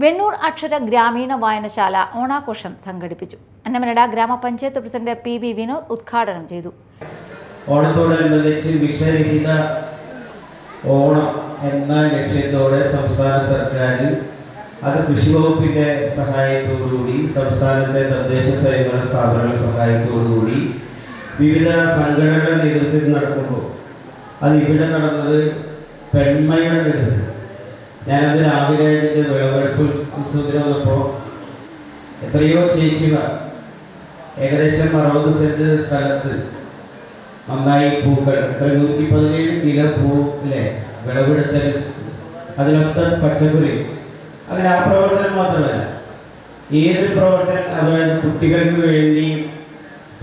വെണ്ണൂർ അക്ഷര ഗ്രാമീണ വായനശാല ഓണാഘോഷം സംഘടിപ്പിച്ചു. അന്നമനട ഗ്രാമപഞ്ചായത്ത് പ്രസിഡന്റ് PV വിനോദ് ഉദ്ഘാടനം ചെയ്തു. ഓണത്തോടനുബന്ധിച്ച് വിഷരഹിത ഓണം എന്ന ലക്ഷ്യത്തോടെ സംസ്ഥാന സർക്കാർ അത് കൃഷി വകുപ്പിന്റെ സഹായത്തോടുകൂടി സംസ്ഥാനത്തെ തദ്ദേശ സ്വയംഭരണ സ്ഥാപനങ്ങളുടെ സഹായത്തോടുകൂടി വിവിധ സംഘടനകളുടെ നേതൃത്വത്തിൽ നടക്കുമ്പോൾ അത് ഇവിടെ നടന്നത് പെൺമയുടെ നേതൃത്വം. ഞാനത് രാവിലെ വിളവെടുപ്പ് ഉത്സവത്തിന് വന്നപ്പോൾ എത്രയോ ചേച്ചിമാർ ഏകദേശം 60 സെന്റ് സ്ഥലത്ത് നന്നായി പൂക്കൾ 117 കിലോ പൂ അല്ലേ വിളവെടുത്ത അതിനൊത്ത പച്ചക്കറി അങ്ങനെ ആ പ്രവർത്തനം മാത്രമല്ല ഏതൊരു പ്രവർത്തനം അതായത് കുട്ടികൾക്ക് വേണ്ടി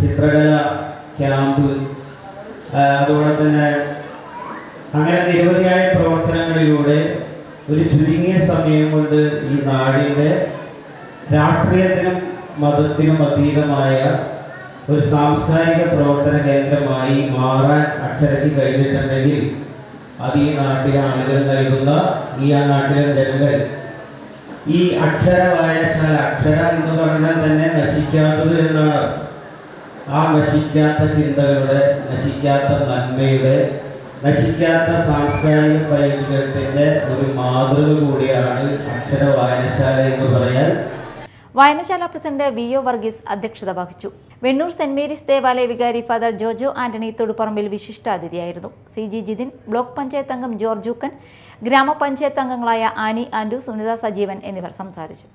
ചിത്രകല ക്യാമ്പ് അതുപോലെ തന്നെ അങ്ങനെ നിരവധിയായ പ്രവർത്തനങ്ങളിലൂടെ ഒരു ചുരുങ്ങിയ സമയം കൊണ്ട് ഈ നാടിൻ്റെ രാഷ്ട്രീയത്തിനും മതത്തിനും അതീതമായ ഒരു സാംസ്കാരിക പ്രവർത്തന കേന്ദ്രമായി മാറാൻ അക്ഷരയ്ക്ക് കഴിഞ്ഞിട്ടുണ്ടെങ്കിൽ അത് ഈ നാട്ടിലെ ആളുകൾ നൽകുന്ന ആ നാട്ടിലെ ജനങ്ങൾ ഈ അക്ഷര വായനശാല അക്ഷര എന്ന് പറഞ്ഞാൽ തന്നെ നശിക്കാത്തത് എന്നാണ്. ആ നശിക്കാത്ത ചിന്തകളുടെ, നശിക്കാത്ത നന്മയുടെ, നശിക്കാത്ത സാംസ്കാരിക പൈതൃകത്തിൻ്റെ ഒരു മാതൃക കൂടിയാണ് അക്ഷര വായനശാല എന്ന് പറയാൻ. വായനശാല പ്രസിഡന്റ് VO വർഗീസ് അധ്യക്ഷത വഹിച്ചു. വെണ്ണൂർ സെന്റ് മേരീസ് ദേവാലയ വികാരി ഫാദർ ജോജോ ആന്റണി തൊടുപറമ്പിൽ വിശിഷ്ടാതിഥിയായിരുന്നു. CG ജിതിൻ, ബ്ലോക്ക് പഞ്ചായത്ത് അംഗം ജോർജ് ഊക്കൻ, ഗ്രാമപഞ്ചായത്ത് അംഗങ്ങളായ ആനി ആൻഡു, സുനിത സജീവൻ എന്നിവർ സംസാരിച്ചു.